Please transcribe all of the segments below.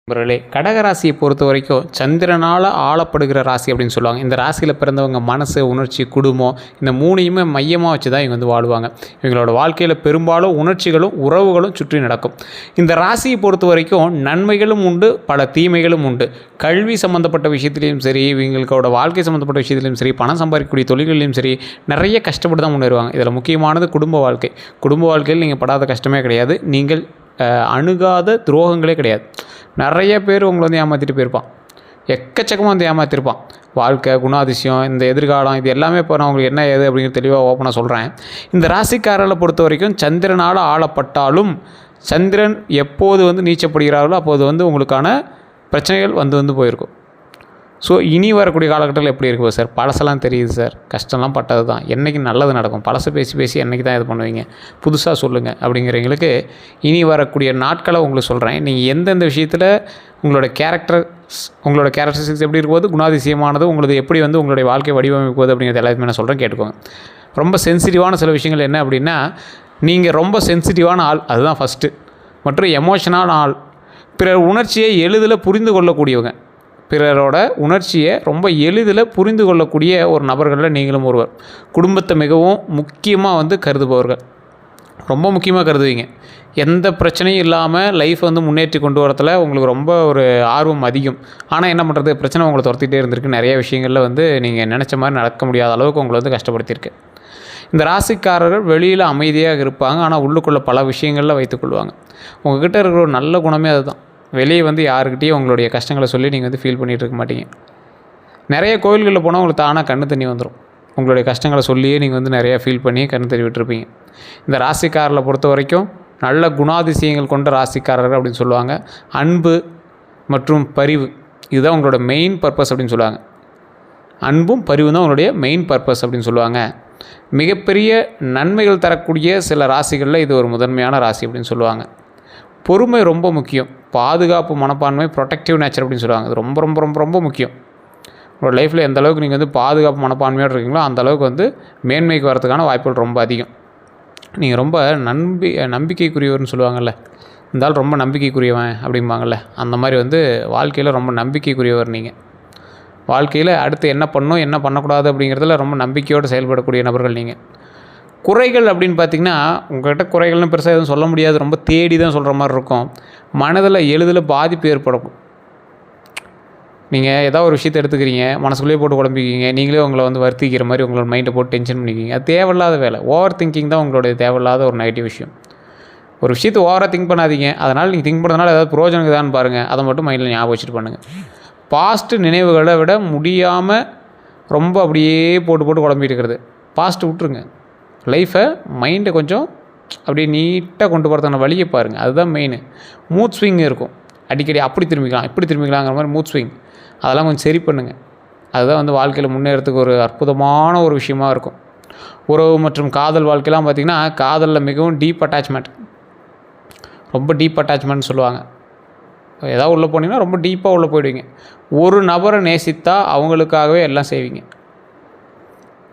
நண்பர்களே, கடகராசியை பொறுத்த வரைக்கும் சந்திரனால் ஆளப்படுகிற ராசி அப்படின்னு சொல்லுவாங்க. இந்த ராசியில் பிறந்தவங்க மனசு, உணர்ச்சி, குடும்பம் இந்த மூணையுமே மையமாக வச்சு தான் இவங்க வந்து வாழ்வாங்க. இவங்களோட வாழ்க்கையில் பெரும்பாலும் உணர்ச்சிகளும் உறவுகளும் சுற்றி நடக்கும். இந்த ராசியை பொறுத்த வரைக்கும் நன்மைகளும் உண்டு, பல தீமைகளும் உண்டு. கல்வி சம்மந்தப்பட்ட விஷயத்துலையும் சரி, இவங்களோட வாழ்க்கை சம்மந்தப்பட்ட விஷயத்துலையும் சரி, பணம் சம்பாதிக்கக்கூடிய தொழில்களையும் சரி, நிறைய கஷ்டப்பட்டு தான் முன்னேறுவாங்க. இதில் முக்கியமானது குடும்ப வாழ்க்கை. குடும்ப வாழ்க்கையில் நீங்கள் படாத கஷ்டமே கிடையாது. நீங்கள் அணுகாத துரோகங்களே கிடையாது. நிறைய பேர் உங்களை வந்து ஏமாற்றிட்டு போயிருப்பான். எக்கச்சக்கமாக வந்து ஏமாற்றிருப்பான். வாழ்க்கை, குணாதிசயம், இந்த எதிர்காலம் இது எல்லாமே இப்போ நான் உங்களுக்கு என்ன ஏது அப்படிங்கிறது தெளிவாக ஓப்பனாக சொல்கிறேன். இந்த ராசிக்காரர்களை பொறுத்த வரைக்கும் சந்திரனால் ஆளப்பட்டாலும் சந்திரன் எப்போது வந்து நீச்சப்படுகிறார்களோ அப்போது வந்து உங்களுக்கான பிரச்சனைகள் வந்து போயிருக்கும். ஸோ இனி வரக்கூடிய காலகட்டத்தில் எப்படி இருக்கும் சார்? பழசெல்லாம் தெரியுது சார், கஷ்டம்லாம் பட்டது தான், என்றைக்கு நல்லது நடக்கும், பழசை பேசி என்றைக்கு தான் இது பண்ணுவீங்க, புதுசாக சொல்லுங்கள் அப்படிங்கிறவங்களுக்கு இனி வரக்கூடிய நாட்களை உங்களுக்கு சொல்கிறேன். நீங்கள் எந்தெந்த விஷயத்தில் உங்களோட கேரக்டரிஸ்டிக்ஸ் எப்படி இருக்கும்போது குணாதிசயமானது உங்களுக்கு எப்படி வந்து உங்களுடைய வாழ்க்கை வடிவமைப்பது அப்படிங்கிறது எல்லாத்தையுமே நான் சொல்கிறேன், கேட்டுக்கோங்க. ரொம்ப சென்சிட்டிவான சில விஷயங்கள் என்ன அப்படின்னா, நீங்கள் ரொம்ப சென்சிட்டிவான ஆள், அதுதான் ஃபஸ்ட்டு. மற்றும் எமோஷனான ஆள், பிறர் உணர்ச்சியை எளிதில் புரிந்து கொள்ளக்கூடியவங்க. பிறரோட உணர்ச்சியை ரொம்ப எளிதில் புரிந்து கொள்ளக்கூடிய ஒரு நபர்களில் நீங்களும் ஒருவர். குடும்பத்தை மிகவும் முக்கியமாக வந்து கருதுபவர்கள், ரொம்ப முக்கியமாக கருதுவீங்க. எந்த பிரச்சனையும் இல்லாமல் லைஃப் வந்து முன்னேற்றி கொண்டு வரத்தில் உங்களுக்கு ரொம்ப ஒரு ஆர்வம் அதிகம். ஆனால் என்ன பண்ணுறது, பிரச்சனை உங்களை துரத்திட்டே இருந்திருக்கு. நிறைய விஷயங்களில் வந்து நீங்கள் நினச்ச மாதிரி நடக்க முடியாத அளவுக்கு உங்களை வந்து கஷ்டப்படுத்தியிருக்கு. இந்த ராசிக்காரர்கள் வெளியில் அமைதியாக இருப்பாங்க, ஆனால் உள்ளுக்குள்ளே பல விஷயங்களில் வைத்துக்கொள்வாங்க. உங்கள்கிட்ட இருக்கிற ஒரு நல்ல குணமே அதுதான். வெளியே வந்து யாருக்கிட்டையும் உங்களுடைய கஷ்டங்களை சொல்லி நீங்கள் வந்து ஃபீல் பண்ணிகிட்டு இருக்க மாட்டீங்க. நிறைய கோயில்களில் போனால் உங்களுக்கு தானாக கண்ணு தண்ணி வந்துடும். உங்களுடைய கஷ்டங்களை சொல்லியே நீங்கள் வந்து நிறையா ஃபீல் பண்ணி கண்ணு தண்ணி விட்டுருப்பீங்க. இந்த ராசிக்காரர்களை பொறுத்த வரைக்கும் நல்ல குணாதிசயங்கள் கொண்ட ராசிக்காரர்கள் அப்படின்னு சொல்லுவாங்க. அன்பு மற்றும் பரிவு இதுதான் உங்களோட மெயின் பர்பஸ் அப்படின்னு சொல்லுவாங்க. அன்பும் பரிவும் தான் உங்களுடைய மெயின் பர்பஸ் அப்படின்னு சொல்லுவாங்க. மிகப்பெரிய நன்மைகள் தரக்கூடிய சில ராசிகளில் இது ஒரு முதன்மையான ராசி அப்படின்னு சொல்லுவாங்க. பொறுமை ரொம்ப முக்கியம். பாதுகாப்பு மனப்பான்மை, ப்ரொடெக்டிவ் நேச்சர் அப்படின்னு சொல்லுவாங்க. அது ரொம்ப ரொம்ப ரொம்ப ரொம்ப முக்கியம். உங்களோட லைஃப்பில் எந்த அளவுக்கு நீங்கள் வந்து பாதுகாப்பு மனப்பான்மையோடு இருக்கீங்களோ அந்த அளவுக்கு வந்து மேன்மைக்கு வரதுக்கான வாய்ப்புகள் ரொம்ப அதிகம். நீங்கள் ரொம்ப நம்பிக்கைக்குரியவர்னு சொல்லுவாங்கள்ல, இருந்தாலும் ரொம்ப நம்பிக்கைக்குரியவன் அப்படிம்பாங்கள்ல, அந்த மாதிரி வந்து வாழ்க்கையில் ரொம்ப நம்பிக்கைக்குரியவர். நீங்கள் வாழ்க்கையில் அடுத்து என்ன பண்ணணும் என்ன பண்ணக்கூடாது அப்படிங்கிறதுல ரொம்ப நம்பிக்கையோடு செயல்படக்கூடிய நபர்கள் நீங்கள். குறைகள் அப்படின்னு பார்த்திங்கன்னா, உங்கள்கிட்ட குறைகள்னு பெருசாக எதுவும் சொல்ல முடியாது, ரொம்ப தேடி தான் சொல்கிற மாதிரி இருக்கும். மனதில் எளிதில் பாதிப்பு ஏற்படும். நீங்கள் ஏதாவது ஒரு விஷயத்தை எடுத்துக்கிறீங்க, மனசுக்குள்ளேயே போட்டு குழம்பிக்கிங்க, நீங்களே உங்களை வந்து வருத்திக்கிற மாதிரி உங்களோட மைண்டை போட்டு டென்ஷன் பண்ணிக்கிங்க. அது தேவையில்லாத வேலை. ஓவர் திங்கிங் தான் உங்களுடைய தேவையில்லாத ஒரு நெகட்டிவ் விஷயம். ஒரு விஷயத்தை ஓவராக திங்க் பண்ணாதீங்க. அதனால் நீங்கள் திங்க் பண்ணுறதுனால ஏதாவது பிரயோஜனம் இருக்குதான்னு பாருங்கள். அதை மட்டும் மைண்டில் ஞாபகம் வச்சுட்டு பண்ணுங்கள். பாஸ்ட்டு நினைவுகளை விட முடியாமல் ரொம்ப அப்படியே போட்டு குழம்பிட்டு இருக்கிறது, பாஸ்ட்டு விட்டுருங்க. லைஃப்பை மைண்டை கொஞ்சம் அப்படியே நீட்டாக கொண்டு போகிறதுக்கான வழியை பாருங்கள். அதுதான் மெயின். மூட் ஸ்விங் இருக்கும் அடிக்கடி, அப்படி திரும்பிக்கலாம் இப்படி திரும்பிக்கலாங்கிற மாதிரி மூட் ஸ்விங், அதெல்லாம் கொஞ்சம் சரி பண்ணுங்கள். அதுதான் வந்து வாழ்க்கையில் முன்னேறதுக்கு ஒரு அற்புதமான ஒரு விஷயமாக இருக்கும். உறவு மற்றும் காதல் வாழ்க்கையெல்லாம் பார்த்திங்கன்னா, காதலில் மிகவும் டீப் அட்டாச்மெண்ட், ரொம்ப டீப் அட்டாச்மெண்ட்னு சொல்லுவாங்க. ஏதாவது உள்ளே போனீங்கன்னா ரொம்ப டீப்பாக உள்ளே போயிடுவீங்க. ஒரு நபரை நேசித்தா அவங்களுக்காகவே எல்லாம் செய்வீங்க.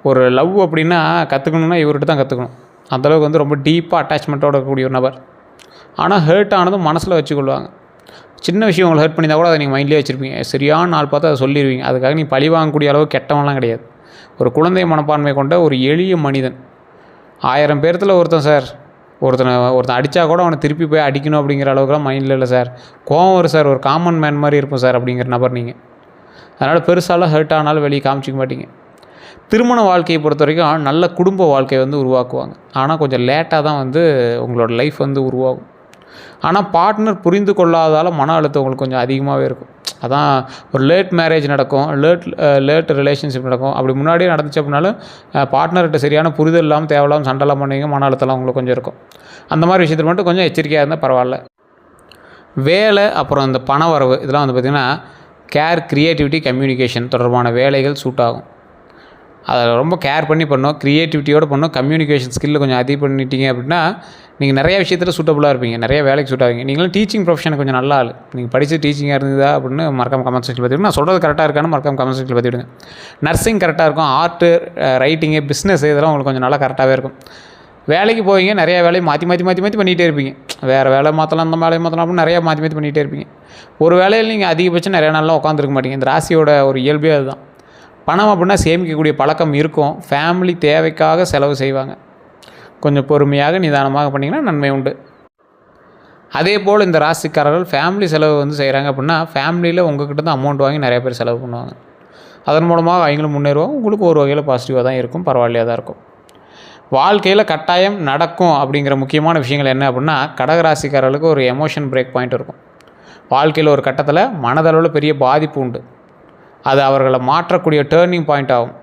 ஒரு லவ் அப்படின்னா கற்றுக்கணுன்னா இவர்கிட்ட தான் கற்றுக்கணும். அந்தளவுக்கு வந்து ரொம்ப டீப்பாக அட்டாச்மெண்ட்டோட இருக்கக்கூடிய ஒரு நபர். ஆனால் ஹர்ட் ஆனதும் மனசில் வச்சுக்கொள்வாங்க. சின்ன விஷயம் உங்களை ஹர்ட் பண்ணியிருந்தா கூட அதை நீங்கள் மைண்ட்லேயே வச்சுருப்பீங்க. சரியான நாள் பார்த்து அதை சொல்லிடுவீங்க. அதுக்காக நீ பழி வாங்கக்கூடிய அளவுக்கு கெட்டவன்லாம் கிடையாது. ஒரு குழந்தை மனப்பான்மை கொண்ட ஒரு எளிய மனிதன். 1000 பேர்த்தில் ஒருத்தன் சார், ஒருத்தன் அடித்தா கூட அவனை திருப்பி போய் அடிக்கணும் அப்படிங்கிற அளவுக்குலாம் மைண்டில் இல்லை சார். கோவம் வரும் சார், ஒரு காமன் மேன் மாதிரி இருப்போம் சார் அப்படிங்கிற நபர் நீங்கள். அதனால் பெருசாலாம் ஹர்ட் ஆனாலும் வெளியே காமிச்சிக்க மாட்டீங்க. திருமண வாழ்க்கையை பொறுத்த வரைக்கும் நல்ல குடும்ப வாழ்க்கையை வந்து உருவாக்குவாங்க. ஆனால் கொஞ்சம் லேட்டாக தான் வந்து உங்களோட லைஃப் வந்து உருவாகும். ஆனால் பார்ட்னர் புரிந்து கொள்ளாதால் மன அழுத்தம் உங்களுக்கு கொஞ்சம் அதிகமாகவே இருக்கும். அதான் ஒரு லேட் மேரேஜ் நடக்கும், லேட் ரிலேஷன்ஷிப் நடக்கும். அப்படி முன்னாடியே நடந்துச்சு அப்படின்னாலும் பார்ட்னர்கிட்ட சரியான புரிதல் இல்லாமல் தேவையில்லாமல் சண்டைலாம் பண்ணுவீங்க, மன அழுத்தம்லாம் உங்களுக்கு கொஞ்சம் இருக்கும். அந்த மாதிரி விஷயத்தில் மட்டும் கொஞ்சம் எச்சரிக்கையாக இருந்தால் பரவாயில்ல. வேலை அப்புறம் இந்த பண வரவு இதெல்லாம் வந்து பார்த்திங்கன்னா, கேர், க்ரியேட்டிவிட்டி, கம்யூனிகேஷன் தொடர்பான வேலைகள் சூட் ஆகும். அதை ரொம்ப கேர் பண்ணி பண்ணணும், க்ரியேட்டிவிட்டியோடு பண்ணணும். கம்யூனிகேஷன் ஸ்கில்லை கொஞ்சம் அதிகம் பண்ணிட்டீங்க அப்படின்னா நீங்கள் நிறைய விஷயத்தில் சூட்டபுளாக இருப்பீங்க, நிறைய வேலைக்கு சூட் ஆவீங்க. நீங்களும் டீச்சிங் ப்ரொஃபஷனுக்கு கொஞ்சம் நல்லா ஆள். நீங்கள் படித்து டீச்சிங்காக இருந்ததா அப்படின்னு மறக்காம கமெண்ட் செக்ஷனில் பார்த்துவிடுங்க. நான் சொல்கிறது கரெக்டாக இருக்கான்னு மறக்காம கமெண்ட் செக்ஷனில் பார்த்துவிடுங்க. நர்சிங் கரெக்டாக இருக்கும், ஆர்ட்டு, ரைட்டிங்கு, பிஸ்னஸ் இதெல்லாம் உங்களுக்கு கொஞ்சம் நல்லா கரெக்டாகவே இருக்கும். வேலைக்கு போவீங்க, நிறையா வேலையை மாற்றி மாற்றி மாற்றி மாற்றி பண்ணிகிட்டே இருப்பீங்க. வேறு வேலை மாற்றலாம், அந்த வேலையை மாற்றலாம் அப்படின்னு நிறையா மாற்றி மாற்றி பண்ணிகிட்டே இருப்பீங்க. ஒரு வேலையில் நீங்கள் அதிகபட்சம் நிறையா நாள்லாம் உட்காந்துருக்க மாட்டீங்க. இந்த ராசியோட ஒரு இயல்பே அதுதான். பணம் அப்படின்னா சேமிக்கக்கூடிய பழக்கம் இருக்கும். ஃபேமிலி தேவைக்காக செலவு செய்வாங்க. கொஞ்சம் பொறுமையாக நிதானமாக பண்ணிங்கன்னா நன்மை உண்டு. அதே போல் இந்த ராசிக்காரர்கள் ஃபேமிலி செலவு வந்து செய்கிறாங்க அப்படின்னா ஃபேமிலியில் உங்கள்கிட்ட தான் அமௌண்ட் வாங்கி நிறைய பேர் செலவு பண்ணுவாங்க. அதன் மூலமாக அவங்களும் முன்னேறுவாங்க. உங்களுக்கு ஒரு வகையில் பாசிட்டிவாக தான் இருக்கும், பரவாயில்லையாக தான் இருக்கும். வாழ்க்கையில் கட்டாயம் நடக்கும் அப்படிங்கிற முக்கியமான விஷயங்கள் என்ன அப்படின்னா, கடகராசிக்காரர்களுக்கு ஒரு எமோஷன் பிரேக் பாயிண்ட் இருக்கும். வாழ்க்கையில் ஒரு கட்டத்தில் மனதளவில் பெரிய பாதிப்பு உண்டு. அது அவர்களை மாற்றக்கூடிய டேர்னிங் பாயிண்ட் ஆகும்.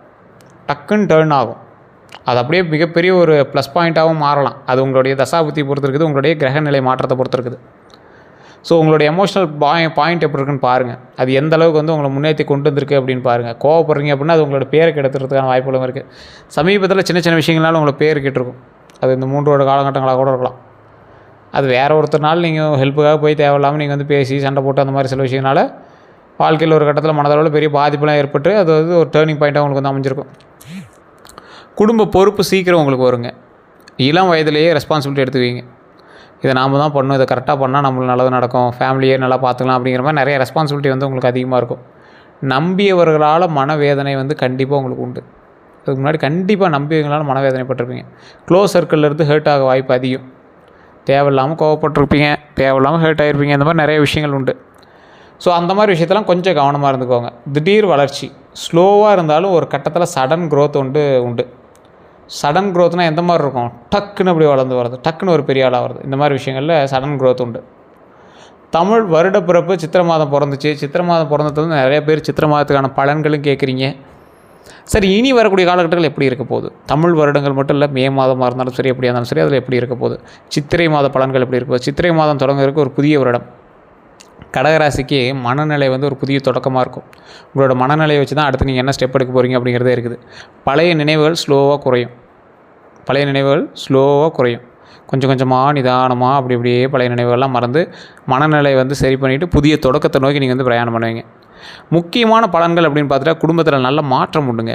டக்குன்னு டேர்ன் ஆகும். அது அப்படியே மிகப்பெரிய ஒரு ப்ளஸ் பாயிண்ட்டாகவும் மாறலாம். அது உங்களுடைய தசாபுத்தி பொறுத்து இருக்குது, உங்களுடைய கிரகநிலை மாற்றத்தை பொறுத்து இருக்குது. ஸோ உங்களுடைய எமோஷனல் பாயிண்ட் எப்படி இருக்குன்னு பாருங்கள். அது எந்த அளவுக்கு வந்து உங்களை முன்னேற்றி கொண்டு வந்திருக்கு அப்படின்னு பாருங்கள். கோவப்படுறீங்க அப்படின்னா அது உங்களோட பேரை கெடுத்துறதுக்கான வாய்ப்புகளும் இருக்குது. சமீபத்தில் சின்ன சின்ன விஷயங்களாலும் உங்களை பேர் கெட்டிருக்கும். அது இந்த 3 வருட காலகட்டங்களாக கூட இருக்கலாம். அது வேறு ஒருத்தர்னால நீங்கள் ஹெல்ப்புக்காக போய் தேவையில்லாமல் நீங்கள் வந்து பேசி சண்டை போட்டு அந்த மாதிரி சில விஷயங்களால வாழ்க்கையில் ஒரு கட்டத்தில் மனதளவில் பெரிய பாதிப்புலாம் ஏற்பட்டு அது வந்து ஒரு டேர்னிங் பாயிண்ட்டாக உங்களுக்கு வந்து அமைஞ்சிருக்கும். குடும்ப பொறுப்பு சீக்கிரம் உங்களுக்கு வருங்க. இளம் வயதிலேயே ரெஸ்பான்சிபிலிட்டி எடுத்துக்குவீங்க. இதை நாம் தான் பண்ணணும், இதை கரெக்டாக பண்ணால் நம்மளுக்கு நல்லது நடக்கும், ஃபேமிலியே நல்லா பார்த்துக்கலாம் அப்படிங்கிற மாதிரி நிறைய ரெஸ்பான்சிபிலிட்டி வந்து உங்களுக்கு அதிகமாக இருக்கும். நம்பியவர்களால் மனவேதனை வந்து கண்டிப்பாக உங்களுக்கு உண்டு. அதுக்கு முன்னாடி கண்டிப்பாக நம்பியவங்களால் மனவேதனைப்பட்டிருப்பீங்க. க்ளோஸ் சர்க்கிள்லேருந்து ஹேர்ட் ஆக வாய்ப்பு அதிகம். தேவையில்லாமல் கோவப்பட்டிருப்பீங்க, தேவையில்லாமல் ஹேர்ட் ஆகிருப்பீங்க. இந்த மாதிரி நிறைய விஷயங்கள் உண்டு. ஸோ அந்த மாதிரி விஷயத்தெல்லாம் கொஞ்சம் கவனமாக இருந்துக்கோங்க. திடீர் வளர்ச்சி ஸ்லோவாக இருந்தாலும் ஒரு கட்டத்தில் சடன் க்ரோத் உண்டு. சடன் க்ரோத்னால் எந்த மாதிரி இருக்கும்? டக்குன்னு அப்படி வளர்ந்து வருது, டக்குன்னு ஒரு பெரிய ஆளாக வருது. இந்த மாதிரி விஷயங்களில் சடன் க்ரோத் உண்டு. தமிழ் வருடப்பிறப்பு சித்திரை மாதம் பிறந்துச்சு. சித்திரை மாதம் பிறந்ததுலேருந்து நிறைய பேர் சித்திரை மாதத்துக்கான பலன்களும் கேட்குறீங்க. சரி, இனி வரக்கூடிய காலகட்டங்கள் எப்படி இருக்க போகுது? தமிழ் வருடங்கள் மட்டும் இல்லை, மே மாதமாக இருந்தாலும் சரி, எப்படியா இருந்தாலும் சரி, அதில் எப்படி இருக்க போகுது? சித்திரை மாத பலன்கள் எப்படி இருக்க போகுது? சித்திரை மாதம் தொடங்குறதுக்கு ஒரு புதிய வருடம். கடகராசிக்கு மனநிலை வந்து ஒரு புதிய தொடக்கமாக இருக்கும். உங்களோட மனநிலையை வச்சு தான் அடுத்து நீங்கள் என்ன ஸ்டெப் எடுக்க போகிறீங்க அப்படிங்கிறதே இருக்குது. பழைய நினைவுகள் ஸ்லோவாக குறையும். கொஞ்சம் கொஞ்சமாக நிதானமாக அப்படி அப்படியே பழைய நினைவுகள்லாம் மறந்து மனநிலை வந்து சரி பண்ணிவிட்டு புதிய தொடக்கத்தை நோக்கி நீங்கள் வந்து பிரயாணம் பண்ணுவீங்க. முக்கியமான பலன்கள் அப்படின்னு பார்த்துட்டா குடும்பத்தில் நல்ல மாற்றம் உண்டுங்க.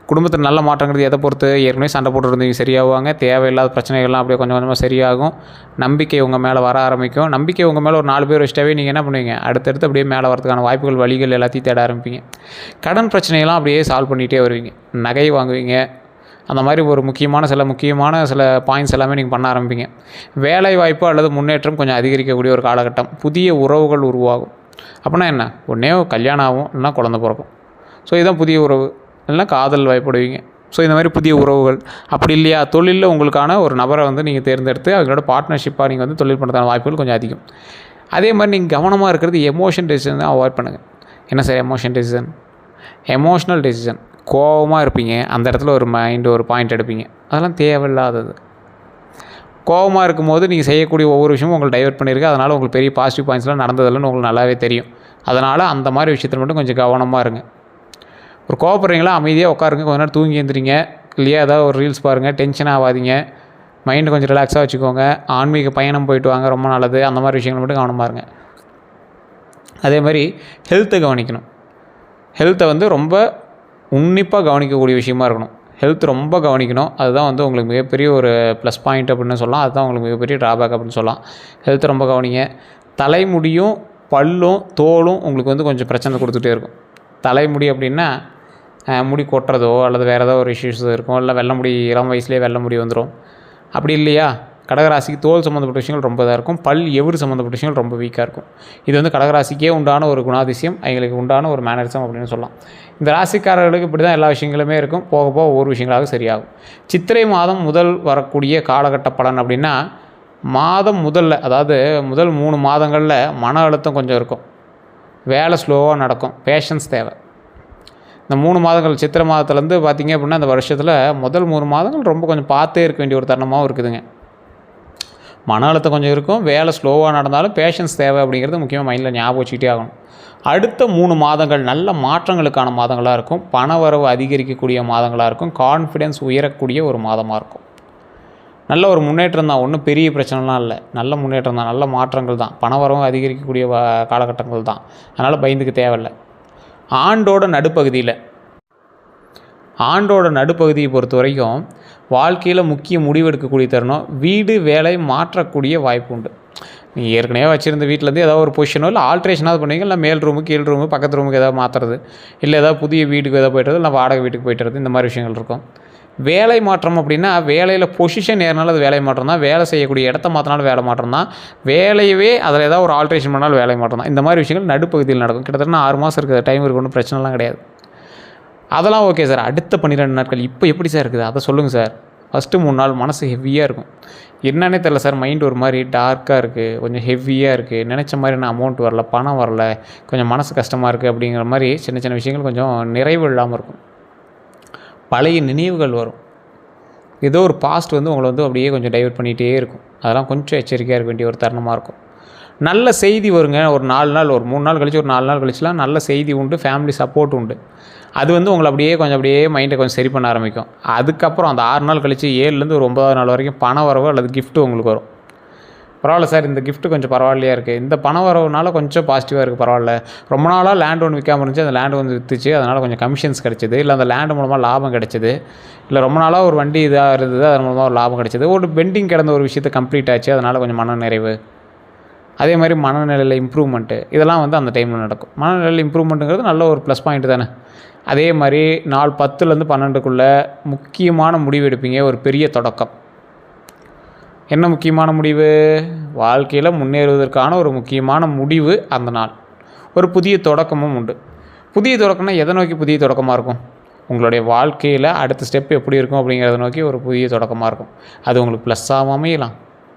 குடும்பத்தில் நல்ல மாற்றங்கிறது எதை பொறுத்து? ஏற்கனவே சண்டை போட்டு இருந்தீங்க சரியாகுவாங்க. தேவையில்லாத பிரச்சனைகள்லாம் அப்படியே கொஞ்சம் கொஞ்சமாக சரியாகும். நம்பிக்கை உங்கள் மேலே வர ஆரம்பிக்கும். நம்பிக்கை உங்கள் மேலே ஒரு 4 பேர் வச்சுட்டாவே நீங்கள் என்ன பண்ணுவீங்க? அடுத்தடுத்து அப்படியே மேலே வரதுக்கான வாய்ப்புகள், வழிகள் எல்லாத்தையும் தேட ஆரம்பிப்பீங்க. கடன் பிரச்சனைகள்லாம் அப்படியே சால்வ் பண்ணிகிட்டே வருவீங்க. நகை வாங்குவீங்க. அந்த மாதிரி ஒரு முக்கியமான சில பாயிண்ட்ஸ் எல்லாமே நீங்கள் பண்ண ஆரம்பிப்பீங்க. வேலை வாய்ப்பு அல்லது முன்னேற்றம் கொஞ்சம் அதிகரிக்கக்கூடிய ஒரு காலகட்டம். புதிய உறவுகள் உருவாகும். அப்படின்னா என்ன? ஒன்றே கல்யாணம் ஆகும், இல்லைனா குழந்தை பிறக்கும். ஸோ இதுதான் புதிய உறவு. இல்லைனா காதல் வாய்ப்படுவீங்க. ஸோ இந்த மாதிரி புதிய உறவுகள். அப்படி இல்லையா, தொழிலில் உங்களுக்கான ஒரு நபரை வந்து நீங்கள் தேர்ந்தெடுத்து அவங்களோட பார்ட்னர்ஷிப்பாக நீங்கள் வந்து தொழில் பண்ணுறதுக்கான வாய்ப்புகள் கொஞ்சம் அதிகம். அதே மாதிரி நீங்கள் கவனமாக இருக்கிறது எமோஷன் டெசிஷன் தான் அவாய்ட் பண்ணுங்கள். என்ன சார் எமோஷனல் டெசிஷன்? கோபமாக இருப்பீங்க, அந்த இடத்துல ஒரு பாயிண்ட் எடுப்பீங்க. அதெல்லாம் தேவையில்லாதது. கோபமாக இருக்கும்போது நீங்கள் செய்யக்கூடிய ஒவ்வொரு விஷயமும் உங்களை டைவர்ட் பண்ணியிருக்கு. அதனால் உங்களுக்கு பெரிய பாசிட்டிவ் பாயிண்ட்ஸ்லாம் நடந்ததில்லைன்னு உங்களுக்கு நல்லாவே தெரியும். அதனால் அந்த மாதிரி விஷயத்தில் மட்டும் கொஞ்சம் கவனமாக இருங்க. ஒரு கோவப்படுறீங்களா, அமைதியாக உட்காருங்க, கொஞ்ச நேரம் தூங்கி எழுந்திரிங்க, இல்லையா ஏதாவது ஒரு ரீல்ஸ் பாருங்கள், டென்ஷன் ஆகாதீங்க, மைண்டு கொஞ்சம் ரிலாக்ஸாக வச்சுக்கோங்க, ஆன்மீக பயணம் போயிட்டு வாங்க, ரொம்ப நல்லது. அந்த மாதிரி விஷயங்கள் மட்டும் கவனமாக இருங்க. அதே மாதிரி ஹெல்த்தை கவனிக்கணும். ஹெல்த்தை வந்து ரொம்ப உன்னிப்பாக கவனிக்கக்கூடிய விஷயமா இருக்கணும். ஹெல்த் ரொம்ப கவனிக்கணும். அதுதான் வந்து உங்களுக்கு மிகப்பெரிய ஒரு ப்ளஸ் பாயிண்ட் அப்படின்னு சொல்லலாம். அதுதான் உங்களுக்கு மிகப்பெரிய ட்ராபேக் அப்படின்னு சொல்லலாம். ஹெல்த்தை ரொம்ப கவனிங்க. தலைமுடியும் பல்லும் தோலும் உங்களுக்கு வந்து கொஞ்சம் பிரச்சனை கொடுத்துட்டே இருக்கும். தலைமுடி அப்படின்னா முடி கொட்டுறதோ அல்லது வேறு ஏதோ ஒரு இஷ்யூஸ் இருக்கும், இல்லை வெள்ளை முடி இளம் வயசுலேயே வெள்ளை முடி வந்துடும். அப்படி இல்லையா, கடகராசிக்கு தோல் சம்மந்தப்பட்ட விஷயங்கள் ரொம்ப இதாக இருக்கும். பல் எவரு சம்மந்தப்பட்ட விஷயங்கள் ரொம்ப வீக்காக இருக்கும். இது வந்து கடகராசிக்கே உண்டான ஒரு குணாதிசயம், அவங்களுக்கு உண்டான ஒரு மேனரிசம் அப்படின்னு சொல்லலாம். இந்த ராசிக்காரர்களுக்கு இப்படி தான் எல்லா விஷயங்களுமே இருக்கும். போக போக ஒவ்வொரு விஷயங்களாக சரியாகும். சித்திரை மாதம் முதல் வரக்கூடிய காலகட்ட பலன் அப்படின்னா, மாதம் முதல்ல, அதாவது முதல் 3 மாதங்களில் மன அழுத்தம் கொஞ்சம் இருக்கும். வேலை ஸ்லோவாக நடக்கும். பேஷன்ஸ் தேவை. இந்த 3 மாதங்கள் சித்திரை மாதத்துலேருந்து பார்த்திங்க அப்படின்னா அந்த வருஷத்தில் முதல் 3 மாதங்கள் ரொம்ப கொஞ்சம் பார்த்தே இருக்க வேண்டிய ஒரு தருணமாகவும் இருக்குதுங்க. மன அழுத்தம் கொஞ்சம் இருக்கும். வேலை ஸ்லோவாக நடந்தாலும் பேஷன்ஸ் தேவை அப்படிங்கிறது முக்கியமாக மைண்டில் ஞாபகம் வச்சுக்கிட்டே ஆகணும். அடுத்த 3 மாதங்கள் நல்ல மாற்றங்களுக்கான மாதங்களாக இருக்கும். பணவரவு அதிகரிக்கக்கூடிய மாதங்களாக இருக்கும். கான்ஃபிடென்ஸ் உயரக்கூடிய ஒரு மாதமாக இருக்கும். நல்ல ஒரு முன்னேற்றம் தான், ஒன்றும் பெரிய பிரச்சனைலாம் இல்லை. நல்ல முன்னேற்றம் தான், நல்ல மாற்றங்கள் தான், பணவரவும் அதிகரிக்கக்கூடிய காலகட்டங்கள் தான். அதனால் பயந்துக்கு தேவையில்லை. ஆண்டோட நடுப்பகுதியில் ஆண்டோட நடுப்பகுதியை பொறுத்த வரைக்கும் வாழ்க்கையில் முக்கிய முடிவெடுக்கக்கூடிய தருணம். வீடு வேலை மாற்றக்கூடிய வாய்ப்பு உண்டு. நீங்கள் ஏற்கனவே வச்சுருந்த வீட்டிலேருந்து ஏதாவது ஒரு பொசிஷனோ இல்லை ஆல்ட்ரேஷனாவது பண்ணுவீங்க. இல்லை மேல் ரூமு கீழ் ரூமு பக்கத்து ரூமுக்கு ஏதாவது மாற்றுறது, இல்லை ஏதாவது புதிய வீட்டுக்கு ஏதாவது போய்ட்டுறது, இல்லை வாடகை வீட்டுக்கு போய்ட்டுறது, இந்த மாதிரி விஷயங்கள் இருக்கும். வேலை மாற்றம் அப்படின்னா வேலையில் பொசிஷன் ஏறினாலும் அது வேலை மாற்றம் தான். வேலை செய்யக்கூடிய இடத்த மாற்றினாலும் வேலை மாற்றம் தான். வேலையவே அதில் ஏதாவது ஒரு ஆல்ட்ரேஷன் பண்ணாலும் வேலை மாற்றம் தான். இந்த மாதிரி விஷயங்கள் நடுப்பகுதியில் நடக்கும். கிட்டத்தட்ட 6 மாதம் இருக்கிற டைம் இருக்கு, ஒன்றும் பிரச்சனைலாம் கிடையாது. அதெல்லாம் ஓகே சார். அடுத்த 12 நாட்கள் இப்போ எப்படி சார் இருக்குது அதை சொல்லுங்கள் சார். ஃபஸ்ட்டு 3 நாள் மனசு ஹெவியாக இருக்கும். என்னன்னே தெரில சார், மைண்ட் ஒரு மாதிரி டார்க்காக இருக்குது, கொஞ்சம் ஹெவியாக இருக்குது, நினச்ச மாதிரி நான் அமௌண்ட் வரல, பணம் வரல, கொஞ்சம் மனசு கஷ்டமாக இருக்குது அப்படிங்கிற மாதிரி சின்ன சின்ன விஷயங்கள் கொஞ்சம் நிறைவு இல்லாமல் இருக்கும். பழைய நினைவுகள் வரும். ஏதோ ஒரு பாஸ்ட் வந்து உங்களை வந்து அப்படியே கொஞ்சம் டைவர்ட் பண்ணிகிட்டே இருக்கும். அதெல்லாம் கொஞ்சம் எச்சரிக்கையாக இருக்க வேண்டிய ஒரு தருணமாக இருக்கும். நல்ல செய்தி வருங்க. ஒரு 4 நாள், ஒரு 3 நாள் கழிச்சு, ஒரு 4 நாள் கழிச்சுலாம் நல்ல செய்தி உண்டு, ஃபேமிலி சப்போர்ட் உண்டு. அது வந்து உங்களை அப்படியே மைண்டை கொஞ்சம் சரி பண்ண ஆரம்பிக்கும். அதுக்கப்புறம் அந்த 6 நாள் கழிச்சு 7லேருந்து ஒரு 9வது நாள் வரைக்கும் பண வரவோ அல்லது கிஃப்ட்டு உங்களுக்கு வரும். பரவாயில்ல சார், இந்த கிஃப்ட்டு கொஞ்சம் பரவாயில்லையா இருக்குது, இந்த பண வரவுனால கொஞ்சம் பாசிட்டிவாக இருக்குது, பரவாயில்ல. ரொம்ப நாளாக லேண்ட் ஒன்று விற்காமல் இருந்துச்சு, அந்த லேண்டு வந்து விற்றுச்சு, அதனால் கொஞ்சம் கமிஷன்ஸ் கிடச்சிது, இல்லை அந்த லேண்டு மூலமாக லாபம் கிடச்சிது, இல்லை ரொம்ப நாளாக ஒரு வண்டி இதாக இருந்தது, அதன் மூலமாக ஒரு லாபம் கிடச்சிது, ஒரு பெண்டிங் கிடந்த ஒரு விஷயத்தை கம்ப்ளீட் ஆச்சு, அதனால் கொஞ்சம் மன நிறைவு. அதே மாதிரி மனநிலையில் இம்ப்ரூவ்மெண்ட்டு, இதெல்லாம் வந்து அந்த டைமில் நடக்கும். மனநிலையில் இம்ப்ரூவ்மெண்ட்டுங்கிறது நல்ல ஒரு ப்ளஸ் பாயிண்ட் தானே. அதே மாதிரி நாள் 10லேருந்து 12க்குள்ளே முக்கியமான முடிவு எடுப்பீங்க. ஒரு பெரிய தொடக்கம். என்ன முக்கியமான முடிவு? வாழ்க்கையில் முன்னேறுவதற்கான ஒரு முக்கியமான முடிவு அந்த நாள். ஒரு புதிய தொடக்கமும் உண்டு. புதிய தொடக்கம்னா எதை நோக்கி புதிய தொடக்கமாக இருக்கும்? உங்களுடைய வாழ்க்கையில் அடுத்த ஸ்டெப் எப்படி இருக்கும் அப்படிங்கிறத நோக்கி ஒரு புதிய தொடக்கமாக இருக்கும். அது உங்களுக்கு ப்ளஸ்ஸாகவும் அமையலாம்,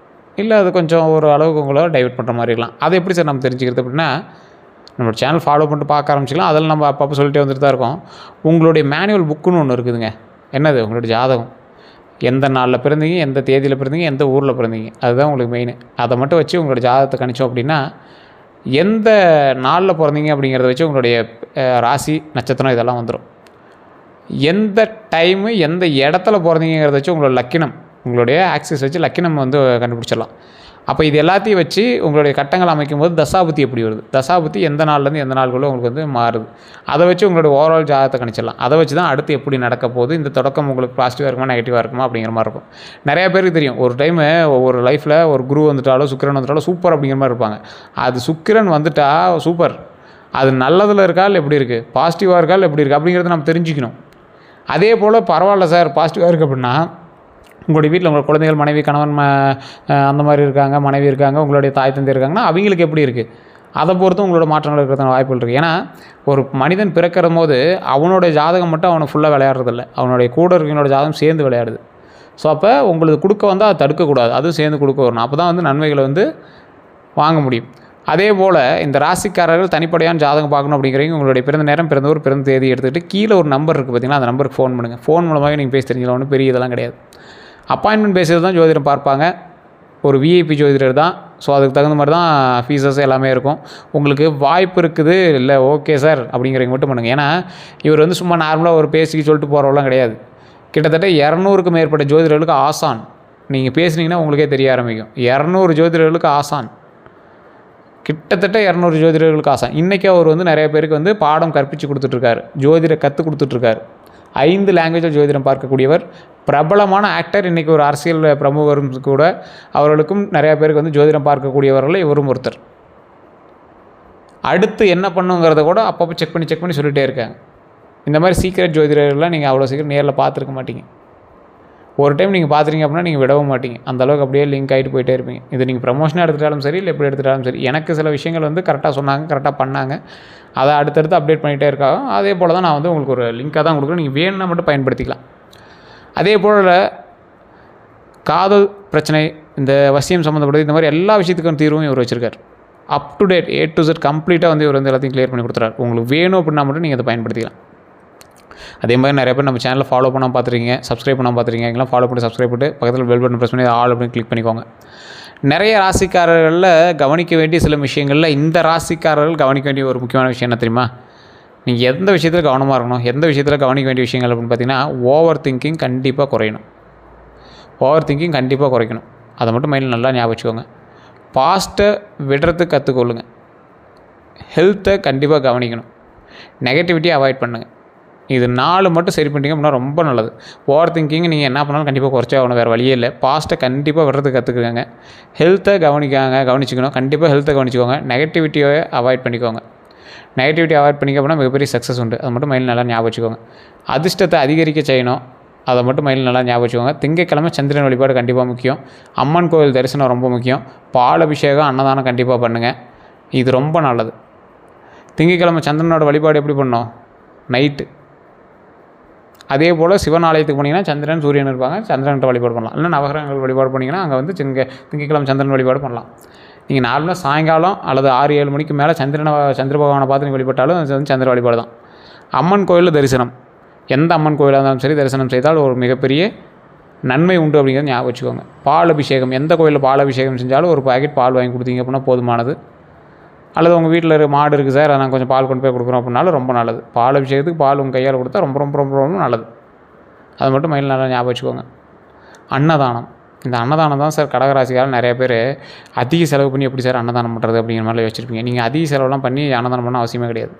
இல்லை அது கொஞ்சம் ஒரு அளவுக்கு உங்களை டைவர்ட் பண்ணுற மாதிரி இருக்கலாம். அதை எப்படி சார் நம்ம தெரிஞ்சுக்கிறது அப்படின்னா, நம்மளோட சேனல் ஃபாலோ பண்ணிட்டு பார்க்க ஆரம்பிச்சிக்கலாம். அதில் நம்ம அப்பப்போ சொல்லிட்டே வந்துட்டு தான் இருக்கோம். உங்களுடைய மேனுவல் புக்குன்னு ஒன்று இருக்குதுங்க. என்னது? உங்களுடைய ஜாதகம். எந்த நாளில் பிறந்தீங்க, எந்த தேதியில் பிறந்தீங்க, எந்த ஊரில் பிறந்தீங்க, அதுதான் உங்களுக்கு மெயின். அதை மட்டும் வச்சு உங்களோட ஜாதகத்தை கணிச்சோம் அப்படின்னா, எந்த நாளில் பிறந்தீங்க அப்படிங்கிறத வச்சு உங்களுடைய ராசி நட்சத்திரம் இதெல்லாம் வந்துடும். எந்த டைமு எந்த இடத்துல பிறந்தீங்கிறத வச்சு உங்களோட லக்கினம், உங்களுடைய ஆக்சிஸ் வச்சு லக்கினம் வந்து கண்டுபிடிச்சிடலாம். அப்போ இது எல்லாத்தையும் வச்சு உங்களுடைய கட்டங்கள் அமைக்கும்போது தசாபுத்தி எப்படி வருது, தசாபுத்தி எந்த நாள்லேருந்து எந்த நாளுக்குள்ளே உங்களுக்கு வந்து மாறுது, அதை வச்சு உங்களுடைய ஓவரால் ஜாதகத்தை கணிச்சிடலாம். அதை வச்சு தான் அடுத்து எப்படி நடக்க போகுது, இந்த தொடக்கம் உங்களுக்கு பாசிட்டிவாக இருக்குமா நெகட்டிவாக இருக்குமா அப்படிங்கிற மாதிரி இருக்கும். நிறைய பேருக்கு தெரியும், ஒரு டைமு ஒரு லைஃப்பில் ஒரு குரு வந்துட்டாலோ சுக்கிரன் வந்துட்டாலோ சூப்பர் அப்படிங்கிற மாதிரி இருப்பாங்க. அது சுக்கிரன் வந்துட்டா சூப்பர், அது நல்லதில் இருக்கால் எப்படி இருக்குது, பாசிட்டிவாக இருக்கால் எப்படி இருக்குது அப்படிங்கிறத நம்ம தெரிஞ்சுக்கணும். அதே போல் பரவாயில்ல சார் பாசிட்டிவாக இருக்குது அப்படின்னா, உங்களுடைய வீட்டில் உங்கள் குழந்தைகள், மனைவி, கணவன் அந்த மாதிரி இருக்காங்க, மனைவி இருக்காங்க, உங்களுடைய தாய் தந்தை இருக்காங்கன்னா அவங்களுக்கு எப்படி இருக்குது, அதை பொறுத்து உங்களோட மாற்றங்கள் இருக்கிறதுக்கான வாய்ப்புகள் இருக்குது. ஏன்னா ஒரு மனிதன் பிறக்கிற போது அவனுடைய ஜாதகம் மட்டும் அவனை ஃபுல்லாக விளையாடுறதில்ல, அவனுடைய கூட இருக்கிறவனோட ஜாதகம் சேர்ந்து விளையாடுது. ஸோ அப்போ உங்களுக்கு கொடுக்க வந்தால் அதை தடுக்கக்கூடாது, அதுவும் சேர்ந்து கொடுக்க வரணும். அப்போ தான் வந்து நன்மைகளை வந்து வாங்க முடியும். அதே போல் இந்த ராசிக்காரர்கள் தனிப்படையான ஜாதகம் பார்க்கணும் அப்படிங்கிறவங்க உங்களுடைய பிறந்த நேரம், பிறந்தவர், பிறந்த தேதி எடுத்துக்கிட்டு கீழே ஒரு நம்பர் இருக்குது பார்த்தீங்கன்னா, அந்த நம்பருக்கு ஃபோன் பண்ணுங்கள். ஃபோன் மூலமாகவே நீங்கள் பேசி தெரிஞ்சுக்கலாம், ஒன்றும் பெரிய இதெல்லாம் கிடையாது. அப்பாயின்மெண்ட் பேஸில் தான் ஜோதிடம் பார்ப்பாங்க. ஒரு விஐபி ஜோதிடர் தான். ஸோ அதுக்கு தகுந்த மாதிரி தான் ஃபீஸஸ் எல்லாமே இருக்கும். உங்களுக்கு வாய்ப்பு இருக்குது, இல்லை ஓகே சார் அப்படிங்கிறவங்க மட்டும் பண்ணுங்கள். ஏன்னா இவர் வந்து சும்மா நார்மலாக ஒரு பேசிக்கு சொல்லிட்டு போகிறவெல்லாம் கிடையாது. கிட்டத்தட்ட 200க்கும் மேற்பட்ட ஜோதிடர்களுக்கு ஆசான். நீங்கள் பேசுனீங்கன்னா உங்களுக்கே தெரிய ஆரம்பிக்கும். 200 ஜோதிடர்களுக்கு ஆசான், கிட்டத்தட்ட 200 ஜோதிடர்களுக்கு ஆசான். இன்றைக்கி அவர் வந்து நிறைய பேருக்கு வந்து பாடம் கற்பித்து கொடுத்துட்ருக்காரு, ஜோதிடம் கற்றுக் கொடுத்துட்ருக்காரு. 5 லாங்குவேஜில் ஜோதிடம் பார்க்கக்கூடியவர், பிரபலமான ஆக்டர். இன்றைக்கி ஒரு அரசியல் பிரமுகரும் கூட, அவர்களுக்கும் நிறையா பேருக்கு வந்து ஜோதிடம் பார்க்கக்கூடியவர்கள் இவரும் ஒருத்தர். அடுத்து என்ன பண்ணுங்கிறத கூட அப்பப்போ செக் பண்ணி சொல்லிகிட்டே இருக்காங்க. இந்த மாதிரி சீக்ரெட் ஜோதிடர்கள்லாம் நீங்கள் அவ்வளோ சீக்கிரம் நேரில் பார்த்துருக்க மாட்டீங்க. ஒரு டைம் நீங்கள் பார்த்துறீங்க அப்படின்னா நீங்கள் விடவும் மாட்டீங்க. அந்தளவுக்கு அப்படியே லிங்க் ஆகிட்டு போயிட்டே இருப்பீங்க. இது நீங்கள் ப்ரமோஷனாக எடுத்துட்டாலும் சரி, இல்லை எப்படி எடுத்துட்டாலும் சரி. எனக்கு சில விஷயங்கள் வந்து கரெக்டாக சொன்னாங்க, கரெக்டாக பண்ணாங்க, அதை அடுத்தடுத்து அப்டேட் பண்ணிகிட்டே இருக்காங்க. அதே போல் தான் நான் வந்து உங்களுக்கு ஒரு லிங்காக தான் கொடுக்குறேன், நீங்கள் வேணும்னா மட்டும் பயன்படுத்திக்கலாம். அதே போல் காதல் பிரச்சனை, இந்த வசியம் சம்மந்தப்பட்டது, இந்த மாதிரி எல்லா விஷயத்துக்கும் தீர்வும் இவர் வச்சுருக்கார். Up to date A to Z கம்ப்ளீட்டாக வந்து இவர் வந்து எல்லாத்தையும் கிளியர் பண்ணி கொடுத்துறாரு. உங்களுக்கு வேணும் அப்படின்னா மட்டும் நீங்கள் அதை பயன்படுத்திக்கலாம். அதே மாதிரி நிறைய பேர் நம்ம சேனலில் ஃபாலோ பண்ணாமல் பார்த்துருக்கீங்க, சப்ஸ்கிரைப் பண்ணாமல் பார்த்துருக்கீங்க. எங்கெல்லாம் ஃபாலோ பண்ணி சப்ஸ்கிரைப் பண்ணிட்டு பக்கத்தில் பெல் பட்டன் ப்ரெஸ் பண்ணி ஆல் அப்படின்னு கிளிக் பண்ணிக்கோங்க. நிறைய ராசிக்காரர்களில் கவனிக்க வேண்டிய சில விஷயங்களில் இந்த ராசிக்காரர்கள் கவனிக்க வேண்டிய ஒரு முக்கியமான விஷயம் என்ன தெரியுமா? நீங்கள் எந்த விஷயத்தில் கவனமாக இருக்கணும், எந்த விஷயத்தில் கவனிக்க வேண்டிய விஷயங்கள் அப்படின்னு பார்த்தீங்கன்னா, ஓவர் திங்கிங் கண்டிப்பாக குறையணும். ஓவர் திங்கிங் கண்டிப்பாக குறைக்கணும். அதை மட்டும் மைண்டில் நல்லா ஞாபகம் வச்சுக்கோங்க. பாஸ்ட்டை விடுறதுக்கு கற்றுக்கொள்ளுங்க. ஹெல்த்தை கண்டிப்பாக கவனிக்கணும். நெகட்டிவிட்டியை அவாய்ட் பண்ணுங்கள். இது 4 மட்டும் சரி பண்ணிட்டீங்க அப்படின்னா ரொம்ப நல்லது. ஓவர் திங்கிங் நீங்கள் என்ன பண்ணாலும் கண்டிப்பாக குறைச்சே ஆகணும், வேறு வழியே இல்லை. பாஸ்ட்டை கண்டிப்பாக விடுறதுக்கு கற்றுக்குங்க. ஹெல்த்தை கவனிச்சுக்கணும். கண்டிப்பாக ஹெல்த்தை கவனிச்சுக்கோங்க. நெகட்டிவிட்டியை அவாய்ட் பண்ணிக்கோங்க. நெகட்டிவிட்டி அவாய்ட் பண்ணிக்க அப்படின்னா மிகப்பெரிய சக்ஸஸ் உண்டு. அதை மட்டும் மைண்டில் நல்லா ஞாபகம் வச்சுக்கோங்க. அதிர்ஷ்டத்தை அதிகரிக்க செய்யணும், அதை மட்டும் மைண்டில் நல்லா ஞாபகம் வச்சுக்கோங்க. திங்கட்கிழமை சந்திரன் வழிபாடு கண்டிப்பாக முக்கியம். அம்மன் கோவில் தரிசனம் ரொம்ப முக்கியம். பால் அபிஷேகம், அன்னதானம் கண்டிப்பாக பண்ணுங்கள். இது ரொம்ப நல்லது. திங்கட்கிழமை சந்திரனோட வழிபாடு எப்படி பண்ணோம்? நைட்டு. அதே போல் சிவன் ஆலயத்துக்கு போனீங்கன்னா சந்திரன் சூரியன் இருப்பாங்க, சந்திரன்கிட்ட வழிபாடு பண்ணலாம். இல்லை நவகிரகங்கள் வழிபாடு பண்ணிங்கன்னா அங்கே வந்து திங்கட்கிழமை சந்திரன் வழிபாடு பண்ணலாம். நீங்கள் நார்மலாக சாயங்காலம் அல்லது 6-7 மணிக்கு மேலே சந்திர பகவானை பார்த்து நீங்கள் வழிபட்டாலும் அது வந்து சந்திர வழிபாடு தான். அம்மன் கோயிலில் தரிசனம், எந்த அம்மன் கோயிலாக இருந்தாலும் சரி தரிசனம் செய்தால் ஒரு மிகப்பெரிய நன்மை உண்டு அப்படிங்கிறத ஞாபகம் வச்சுக்கோங்க. பால் அபிஷேகம், எந்த கோயிலில் பால் அபிஷேகம் செஞ்சாலும் ஒரு பாக்கெட் பால் வாங்கி கொடுத்தீங்க அப்படின்னா போதுமானது. அல்லது உங்கள் வீட்டில் மாடு இருக்குது சார், நான் கொஞ்சம் பால் கொண்டு போய் கொடுக்குறோம் அப்படின்னாலும் ரொம்ப நல்லது. பால் அபிஷேகத்துக்கு பால் உங்கள் கையால் கொடுத்தா ரொம்ப ரொம்ப ரொம்ப ரொம்ப நல்லது. அது மட்டும் மைண்டில் நல்லா ஞாபகம் வச்சுக்கோங்க. அன்னதானம், இந்த அன்னதானம் தான் சார் கடகராசிக்காரர் நிறைய பேர் அதிக செலவு பண்ணி எப்படி சார் அன்னதானம் பண்ணுறது அப்படிங்கிற மாதிரி வச்சுருப்பீங்க. நீங்கள் அதிக செலவுலாம் பண்ணி அன்னதானம் பண்ண அவசியமே கிடையாது.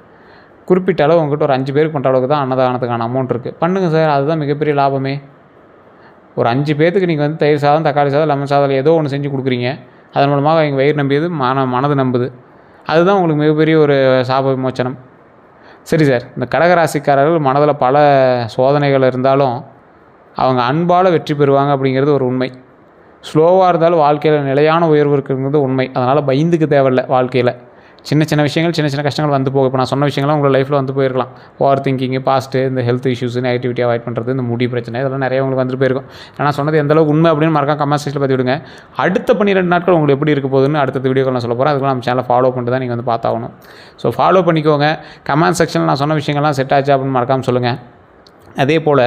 குறிப்பிட்ட அளவு உங்கள்கிட்ட ஒரு 5 பேருக்கு பண்ணுற அளவுக்கு தான் அன்னதானத்துக்கான அமௌண்ட் இருக்குது. பண்ணுங்கள் சார், அதுதான் மிகப்பெரிய லாபமே. ஒரு 5 பேர்த்துக்கு நீங்கள் வந்து தயிர் சாதம், தக்காளி சாதம், லெமன் சாதம் ஏதோ ஒன்று செஞ்சு கொடுக்குறீங்க. அதன் மூலமாக எங்கள் வயிறு நம்பியது, மனது நம்புது. அதுதான் உங்களுக்கு மிகப்பெரிய ஒரு சாப விமோச்சனம். சரி சார், இந்த கடகராசிக்காரர்கள் மனதில் பல சோதனைகள் இருந்தாலும் அவங்க அன்பால் வெற்றி பெறுவாங்க அப்படிங்கிறது ஒரு உண்மை. ஸ்லோவாக இருந்தாலும் வாழ்க்கையில் நிலையான உயர்வு இருக்குங்கிறது உண்மை. அதனால் பயந்துக்கு தேவையில்லை. வாழ்க்கையில் சின்ன சின்ன விஷயங்கள், சின்ன சின்ன கஷ்டங்கள் வந்து போகும். இப்போ நான் சொன்ன விஷயங்கள்லாம் உங்கள் லைஃப்பில் வந்து போயிருக்கலாம். ஓவர் திங்கிங்கு, பாஸ்ட்டு, இந்த ஹெல்த் இஷ்யூஸ், நெகட்டிவிட்டி அவாய்ட் பண்ணுறது, இந்த முடி பிரச்சனை, இதெல்லாம் நிறைய உங்களுக்கு வந்துட்டு போயிருக்கும். நான் சொன்னது எந்தளவுக்கு உண்மை அப்படின்னு மறக்காம கமெண்ட் செக்ஷனில் பற்றி விடுங்க. அடுத்த 12 நாட்கள் உங்களுக்கு எப்படி இருக்க போகுதுன்னு அடுத்த வீடியோக்கள் நான் சொல்ல போகிறேன். அதுக்கு நம்ம சேனலை ஃபாலோ பண்ணிட்டு தான் நீங்கள் வந்து பார்த்தாகணும். ஸோ ஃபாலோ பண்ணிக்கோங்க. கமெண்ட் செக்ஷனில் நான் சொன்ன விஷயங்கள்லாம் செட் ஆச்சா அப்படின்னு மறக்காமல் சொல்லுங்கள். அதே போல்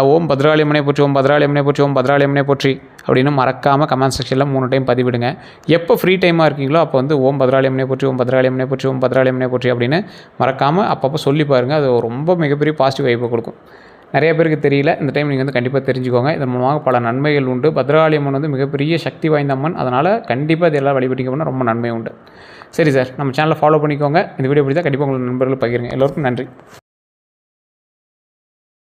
ஓம் பத்ராளி அம்மனை போற்றி, ஓம் பத்ராளி அம்மனை போற்றி, ஓம் பத்ராளி அம்மனை போற்றி அப்படின்னு மறக்காமல் கமெண்ட் செக்ஷனில் 3 டைம் பதிவிடுங்க. எப்போ ஃப்ரீ டைமாக இருக்கீங்களோ அப்போ வந்து ஓம் பத்ராளி அம்மனை போற்றி, ஓம் பத்ராளி அம்மனை போற்றி, ஓம் பத்ராளி அம்மனை போற்றி அப்படின்னு மறக்காமல் அப்பப்போ சொல்லி பாருங்கள். அது ரொம்ப மிகப்பெரிய பாசிட்டிவ் வைப்பை கொடுக்கும். நிறைய பேருக்கு தெரியல, இந்த டைம் நீங்கள் வந்து கண்டிப்பாக தெரிஞ்சுக்கோங்க. இதன் மூலமாக பல நன்மைகள் உண்டு. பத்ராளி அம்மன் வந்து மிகப்பெரிய சக்தி வாய்ந்த அம்மன். அதனால் கண்டிப்பாக இது எல்லாம் வழிபட்டிங்க அப்படின்னா ரொம்ப நன்மை உண்டு. சரி சார், நம்ம சேனலை ஃபாலோ பண்ணிக்கோங்க. இந்த வீடியோ பிடிச்சா கண்டிப்பாக உங்களுக்கு நண்பர்கள் பகிருங்க. எல்லோருக்கும் நன்றி.